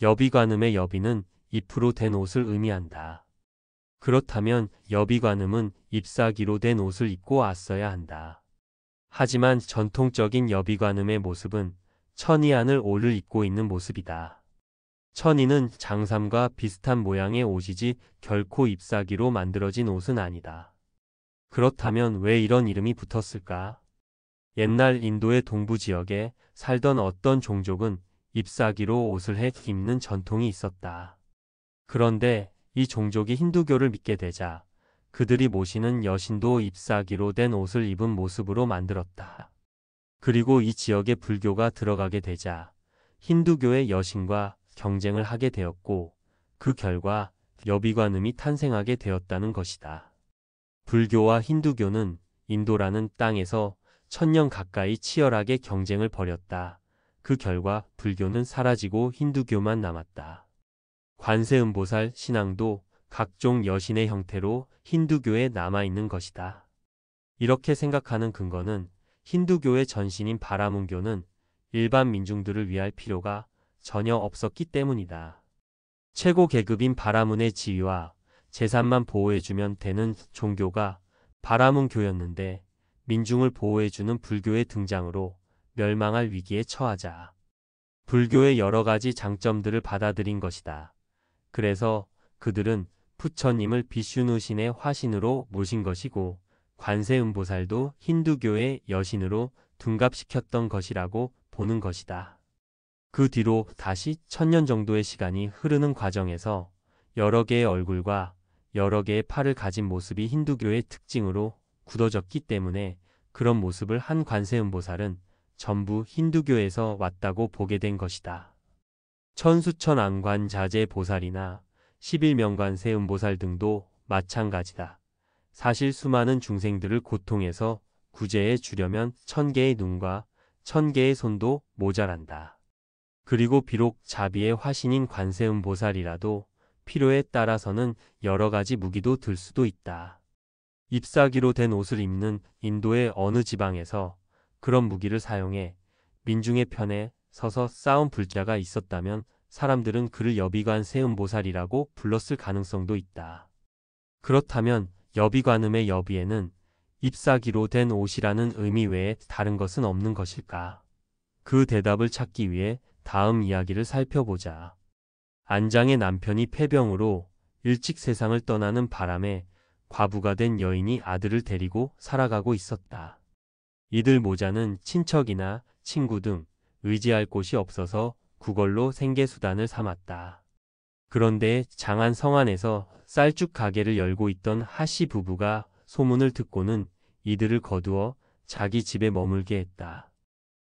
여비관음의 여비는 잎으로 된 옷을 의미한다. 그렇다면 여비관음은 잎사귀로 된 옷을 입고 왔어야 한다. 하지만 전통적인 여비관음의 모습은 천이하늘 옷을 입고 있는 모습이다. 천이는 장삼과 비슷한 모양의 옷이지 결코 잎사귀로 만들어진 옷은 아니다. 그렇다면 왜 이런 이름이 붙었을까? 옛날 인도의 동부 지역에 살던 어떤 종족은 잎사귀로 옷을 해 입는 전통이 있었다. 그런데 이 종족이 힌두교를 믿게 되자 그들이 모시는 여신도 잎사귀로 된 옷을 입은 모습으로 만들었다. 그리고 이 지역에 불교가 들어가게 되자 힌두교의 여신과 경쟁을 하게 되었고 그 결과 여비관음이 탄생하게 되었다는 것이다. 불교와 힌두교는 인도라는 땅에서 1000년 가까이 치열하게 경쟁을 벌였다. 그 결과 불교는 사라지고 힌두교만 남았다. 관세음보살 신앙도 각종 여신의 형태로 힌두교에 남아있는 것이다. 이렇게 생각하는 근거는 힌두교의 전신인 바라문교는 일반 민중들을 위할 필요가 전혀 없었기 때문이다. 최고 계급인 바라문의 지위와 재산만 보호해주면 되는 종교가 바라문교였는데 민중을 보호해주는 불교의 등장으로 멸망할 위기에 처하자 불교의 여러 가지 장점들을 받아들인 것이다. 그래서 그들은 부처님을 비슈누 신의 화신으로 모신 것이고 관세음보살도 힌두교의 여신으로 둔갑시켰던 것이라고 보는 것이다. 그 뒤로 다시 1000년 정도의 시간이 흐르는 과정에서 여러 개의 얼굴과 여러 개의 팔을 가진 모습이 힌두교의 특징으로 굳어졌기 때문에 그런 모습을 한 관세음보살은 전부 힌두교에서 왔다고 보게 된 것이다. 천수천 안관자재 보살이나 11명관세 음보살 등도 마찬가지다. 사실 수많은 중생들을 고통에서 구제해 주려면 1000개의 눈과 1000개의 손도 모자란다. 그리고 비록 자비의 화신인 관세음보살이라도 필요에 따라서는 여러 가지 무기도 들 수도 있다. 잎사귀로 된 옷을 입는 인도의 어느 지방에서 그런 무기를 사용해 민중의 편에 서서 싸운 불자가 있었다면 사람들은 그를 여비관세음보살이라고 불렀을 가능성도 있다. 그렇다면 여비관음의 여비에는 잎사귀로 된 옷이라는 의미 외에 다른 것은 없는 것일까? 그 대답을 찾기 위해 다음 이야기를 살펴보자. 안장의 남편이 폐병으로 일찍 세상을 떠나는 바람에 과부가 된 여인이 아들을 데리고 살아가고 있었다. 이들 모자는 친척이나 친구 등 의지할 곳이 없어서 구걸로 생계수단을 삼았다. 그런데 장안 성안에서 쌀죽 가게를 열고 있던 하씨 부부가 소문을 듣고는 이들을 거두어 자기 집에 머물게 했다.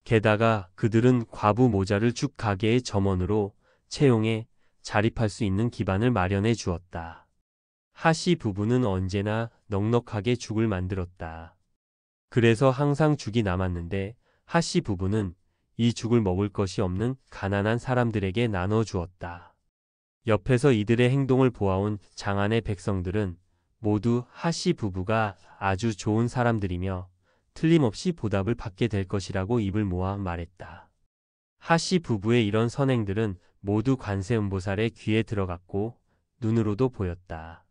게다가 그들은 과부 모자를 죽 가게의 점원으로 채용해 자립할 수 있는 기반을 마련해 주었다. 하씨 부부는 언제나 넉넉하게 죽을 만들었다. 그래서 항상 죽이 남았는데 하씨 부부는 이 죽을 먹을 것이 없는 가난한 사람들에게 나눠 주었다. 옆에서 이들의 행동을 보아온 장안의 백성들은 모두 하씨 부부가 아주 좋은 사람들이며 틀림없이 보답을 받게 될 것이라고 입을 모아 말했다. 하씨 부부의 이런 선행들은 모두 관세음보살의 귀에 들어갔고 눈으로도 보였다.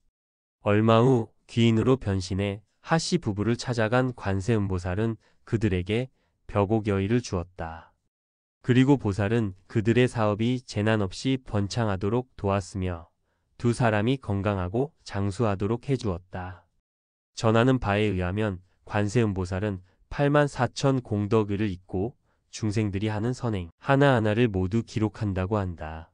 얼마 후 귀인으로 변신해 하씨 부부를 찾아간 관세음보살은 그들에게 벽옥여의를 주었다. 그리고 보살은 그들의 사업이 재난 없이 번창하도록 도왔으며 두 사람이 건강하고 장수하도록 해주었다. 전하는 바에 의하면 관세음보살은 84,000 공덕의를 잇고 중생들이 하는 선행 하나하나를 모두 기록한다고 한다.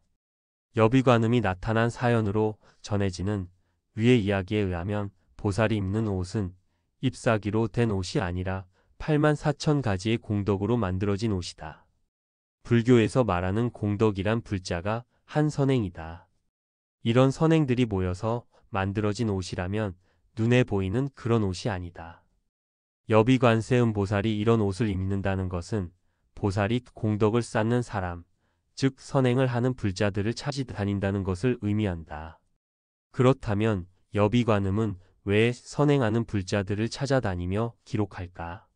여비관음이 나타난 사연으로 전해지는 위의 이야기에 의하면 보살이 입는 옷은 잎사귀로 된 옷이 아니라 84,000가지의 공덕으로 만들어진 옷이다. 불교에서 말하는 공덕이란 불자가 한 선행이다. 이런 선행들이 모여서 만들어진 옷이라면 눈에 보이는 그런 옷이 아니다. 여비관세음보살이 이런 옷을 입는다는 것은 보살이 공덕을 쌓는 사람, 즉 선행을 하는 불자들을 찾아다닌다는 것을 의미한다. 그렇다면 여비관음은 왜 선행하는 불자들을 찾아다니며 기록할까?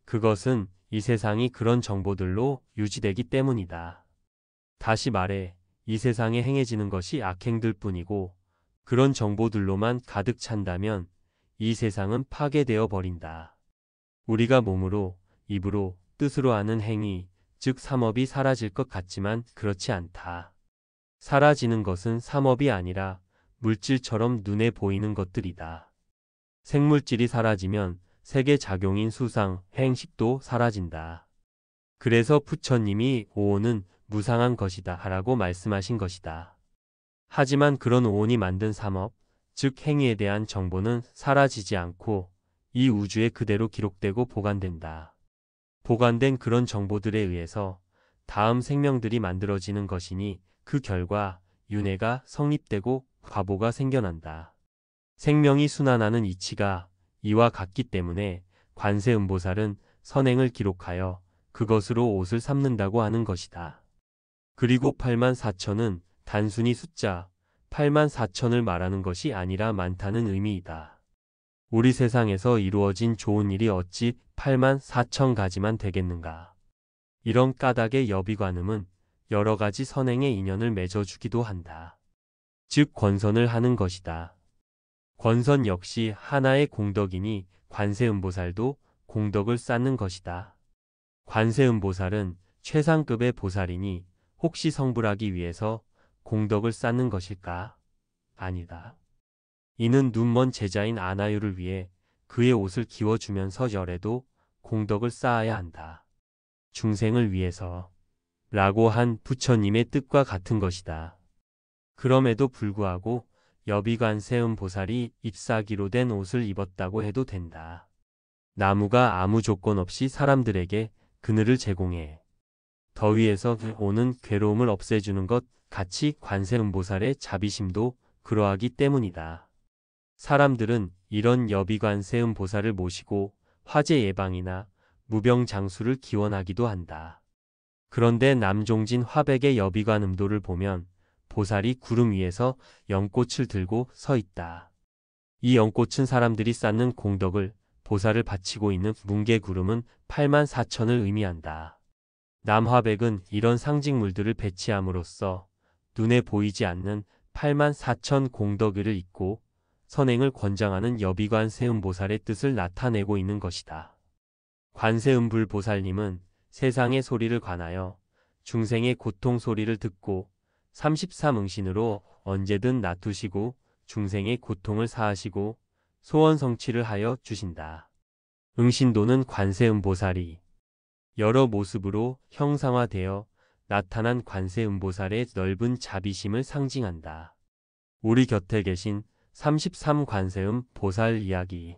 그것은 이 세상이 그런 정보들로 유지되기 때문이다. 다시 말해 이 세상에 행해지는 것이 악행들 뿐이고 그런 정보들로만 가득 찬다면 이 세상은 파괴되어 버린다. 우리가 몸으로, 입으로, 뜻으로 하는 행위, 즉 삼업이 사라질 것 같지만 그렇지 않다. 사라지는 것은 삼업이 아니라 물질처럼 눈에 보이는 것들이다. 생물질이 사라지면 세계 작용인 수상, 행식도 사라진다. 그래서 부처님이 오온은 무상한 것이다 라고 말씀하신 것이다. 하지만 그런 오온이 만든 삼업, 즉 행위에 대한 정보는 사라지지 않고 이 우주에 그대로 기록되고 보관된다. 보관된 그런 정보들에 의해서 다음 생명들이 만들어지는 것이니 그 결과 윤회가 성립되고 과보가 생겨난다. 생명이 순환하는 이치가 이와 같기 때문에 관세음보살은 선행을 기록하여 그것으로 옷을 삼는다고 하는 것이다. 그리고 84,000은 단순히 숫자 84,000을 말하는 것이 아니라 많다는 의미이다. 우리 세상에서 이루어진 좋은 일이 어찌 84,000가지만 되겠는가. 이런 까닭의 여비관음은 여러 가지 선행의 인연을 맺어주기도 한다. 즉 권선을 하는 것이다. 권선 역시 하나의 공덕이니 관세음보살도 공덕을 쌓는 것이다. 관세음보살은 최상급의 보살이니 혹시 성불하기 위해서 공덕을 쌓는 것일까? 아니다. 이는 눈먼 제자인 아나유를 위해 그의 옷을 기워주면서 열에도 공덕을 쌓아야 한다. 중생을 위해서 라고 한 부처님의 뜻과 같은 것이다. 그럼에도 불구하고 여비관세음보살이 잎사귀로 된 옷을 입었다고 해도 된다. 나무가 아무 조건 없이 사람들에게 그늘을 제공해 더위에서 오는 괴로움을 없애주는 것 같이 관세음보살의 자비심도 그러하기 때문이다. 사람들은 이런 여비관세음보살을 모시고 화재 예방이나 무병장수를 기원하기도 한다. 그런데 남종진 화백의 여비관음도를 보면 보살이 구름 위에서 연꽃을 들고 서 있다. 이 연꽃은 사람들이 쌓는 공덕을 보살을 바치고 있는 뭉게구름은 84,000을 의미한다. 남화백은 이런 상징물들을 배치함으로써 눈에 보이지 않는 84,000 공덕을 잇고 선행을 권장하는 여비관세음보살의 뜻을 나타내고 있는 것이다. 관세음불보살님은 세상의 소리를 관하여 중생의 고통 소리를 듣고 33응신으로 언제든 놔두시고 중생의 고통을 사하시고 소원 성취를 하여 주신다. 응신도는 관세음보살이 여러 모습으로 형상화되어 나타난 관세음보살의 넓은 자비심을 상징한다. 우리 곁에 계신 33관세음 보살 이야기